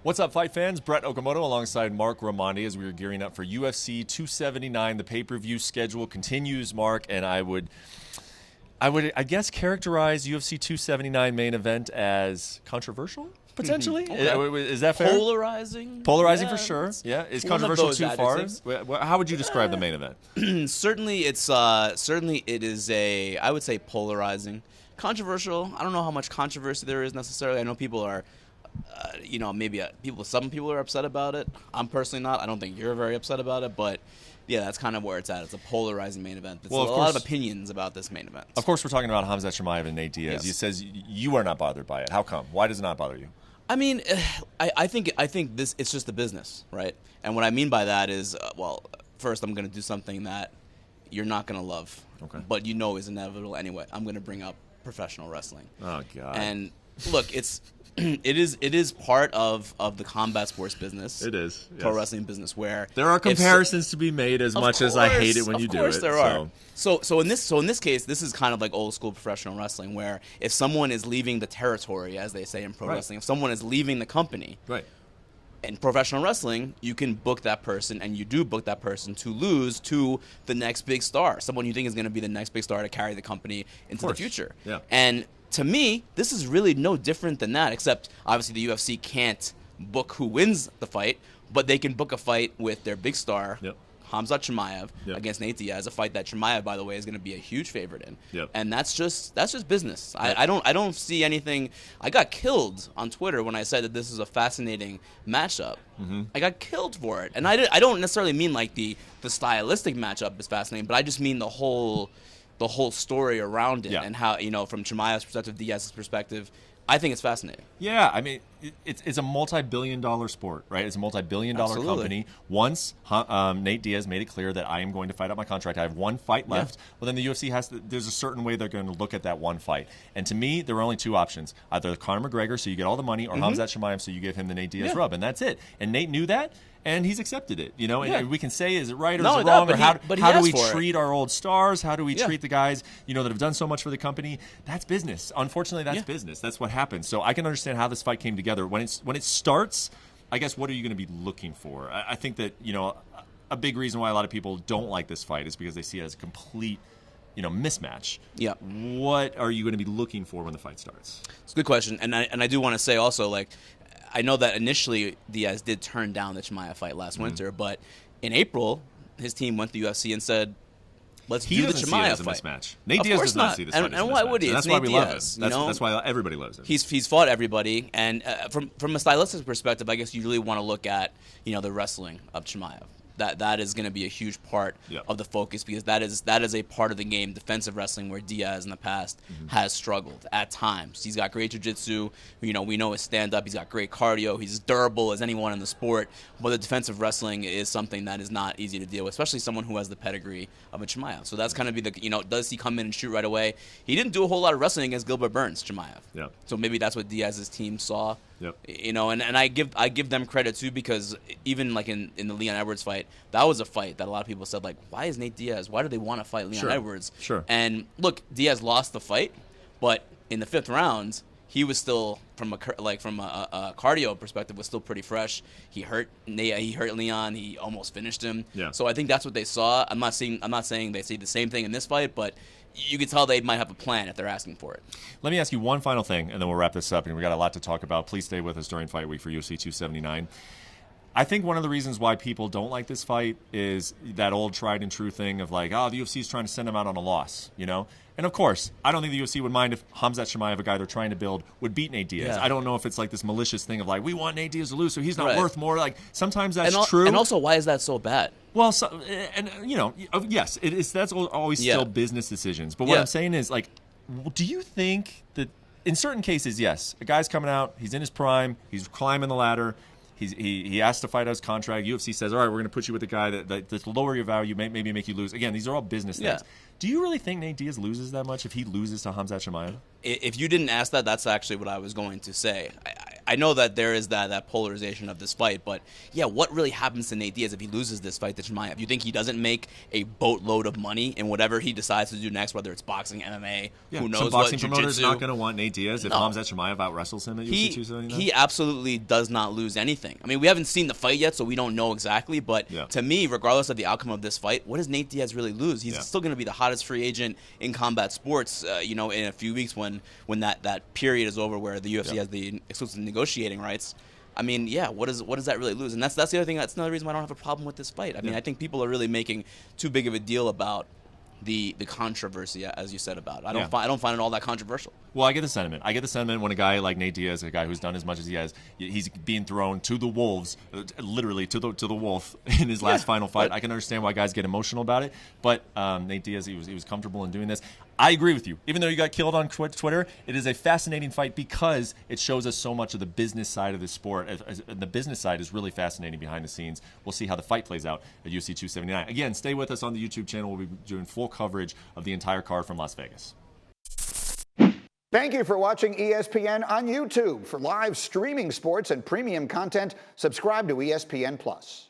What's up, fight fans? Brett Okamoto alongside Marc Raimondi as we are gearing up for UFC 279. The pay-per-view schedule continues, Marc, and I would, I guess, characterize UFC 279 main event as controversial, potentially. Okay. Is that fair? Polarizing? Polarizing Yeah, for sure. Yeah. Is one of controversial those too far? adjectives. How would you describe the main event? Certainly, it is I would say polarizing. Controversial. I don't know how much controversy there is necessarily. I know people are, some people are upset about it. I'm personally not. I don't think you're very upset about it, but yeah, that's kind of where it's at. It's a polarizing main event. There's a lot of opinions about this main event. Of course, we're talking about Khamzat Chimaev and Nate Diaz. Yes. He says you are not bothered by it. How come? Why does it not bother you? I mean, I think it's just the business, right? And what I mean by that is, first I'm going to do something that you're not going to love, but you know is inevitable anyway. I'm going to bring up professional wrestling. Oh God! And look, it is part of the combat sports business. It is pro wrestling business where there are comparisons to be made. As much as I hate it when you do it, of course there are. So in this case, this is kind of like old school professional wrestling, where if someone is leaving the territory, as they say in pro wrestling, if someone is leaving the company, in professional wrestling, you can book that person, and you do book that person to lose to the next big star, someone you think is going to be the next big star to carry the company into the future. Yeah. And to me, this is really no different than that, except obviously the UFC can't book who wins the fight, but they can book a fight with their big star, Khamzat Chimaev, against Nate Diaz, a fight that Chimaev, by the way, is going to be a huge favorite in. And that's just business. I don't see anything. I got killed on Twitter when I said that this is a fascinating matchup. I got killed for it, and I don't necessarily mean like the stylistic matchup is fascinating, but I just mean the whole story around it and how, from Chimaev's perspective, Diaz's perspective. I think it's fascinating. Yeah, I mean, it's a multi-billion-dollar sport, right? It's a multi-billion-dollar company. Once Nate Diaz made it clear that I am going to fight out my contract, I have one fight left. Well, then the UFC there's a certain way they're going to look at that one fight. And to me, there are only two options: either Conor McGregor, so you get all the money, or Khamzat Chimaev, so you give him the Nate Diaz rub, and that's it. And Nate knew that. And he's accepted it, And we can say, is it right or is it wrong? Or how do we treat our old stars? How do we treat the guys, that have done so much for the company? That's business. Unfortunately, that's business. That's what happens. So I can understand how this fight came together. When it starts, I guess, what are you going to be looking for? I think that, a big reason why a lot of people don't like this fight is because they see it as a complete mismatch. Yeah. What are you going to be looking for when the fight starts? It's a good question. And I do want to say also, I know that initially Diaz did turn down the Chimaev fight last winter, but in April, his team went to the UFC and said, let's do the Chimaev fight. Mismatch. Nate Diaz does not see this fight as a mismatch. And why would he? That's why we love him. That's why everybody loves him. He's fought everybody, and from a stylistic perspective, I guess you really want to look at the wrestling of Chimaev. That is going to be a huge part of the focus, because that is a part of the game, defensive wrestling, where Diaz in the past has struggled at times. He's got great jiu-jitsu. We know his stand-up. He's got great cardio. He's as durable as anyone in the sport. But the defensive wrestling is something that is not easy to deal with, especially someone who has the pedigree of a Chimaev. So that's kind of be does he come in and shoot right away? He didn't do a whole lot of wrestling against Gilbert Burns, Chimaev. Yeah. So maybe that's what Diaz's team saw. Yep. And I give them credit too, because even in the Leon Edwards fight, that was a fight that a lot of people said, why is Nate Diaz? Why do they want to fight Leon Edwards? Sure. And look, Diaz lost the fight, but in the fifth round, he was still from a cardio perspective was still pretty fresh. He hurt Leon. He almost finished him. Yeah. So I think that's what they saw. I'm not saying they see the same thing in this fight, but you can tell they might have a plan if they're asking for it. Let me ask you one final thing, and then we'll wrap this up. And we got a lot to talk about. Please stay with us during Fight Week for UFC 279. I think one of the reasons why people don't like this fight is that old tried and true thing of the UFC is trying to send him out on a loss, And of course, I don't think the UFC would mind if Khamzat Chimaev, a guy they're trying to build, would beat Nate Diaz. Yeah. I don't know if it's this malicious thing of we want Nate Diaz to lose, so he's not worth more. Sometimes that's true. And also, why is that so bad? Well, yes, it is. That's always still business decisions. But what I'm saying is, do you think that in certain cases, yes, a guy's coming out, he's in his prime, he's climbing the ladder. He asked to fight out his contract. UFC says, all right, we're going to put you with a guy that's lower your value, maybe make you lose. Again, these are all business things. Do you really think Nate Diaz loses that much if he loses to Khamzat Chimaev? If you didn't ask that, that's actually what I was going to say. I know that there is that polarization of this fight, but yeah, what really happens to Nate Diaz if he loses this fight to Chimaev? You think he doesn't make a boatload of money in whatever he decides to do next, whether it's boxing, MMA, who knows some boxing what, promoter's jiu-jitsu? not going to want Nate Diaz if Khamzat Chimaev out-wrestles him at UFC 279? He absolutely does not lose anything. I mean, we haven't seen the fight yet, so we don't know exactly, but to me, regardless of the outcome of this fight, what does Nate Diaz really lose? He's still going to be the hottest free agent in combat sports, in a few weeks when that period is over where the UFC has the exclusive negotiating rights. I mean, what does that really lose? And that's the other thing. That's another reason why I don't have a problem with this fight. I mean, I think people are really making too big of a deal about the controversy, as you said about it. I don't find it all that controversial. Well, I get the sentiment. I get the sentiment when a guy like Nate Diaz, a guy who's done as much as he has, he's being thrown to the wolves, literally to the wolf in his last final fight. I can understand why guys get emotional about it, but Nate Diaz, he was comfortable in doing this. I agree with you. Even though you got killed on Twitter, it is a fascinating fight because it shows us so much of the business side of the sport. The business side is really fascinating behind the scenes. We'll see how the fight plays out at UFC 279. Again, stay with us on the YouTube channel. We'll be doing full coverage of the entire card from Las Vegas. Thank you for watching ESPN on YouTube. For live streaming sports and premium content, subscribe to ESPN+.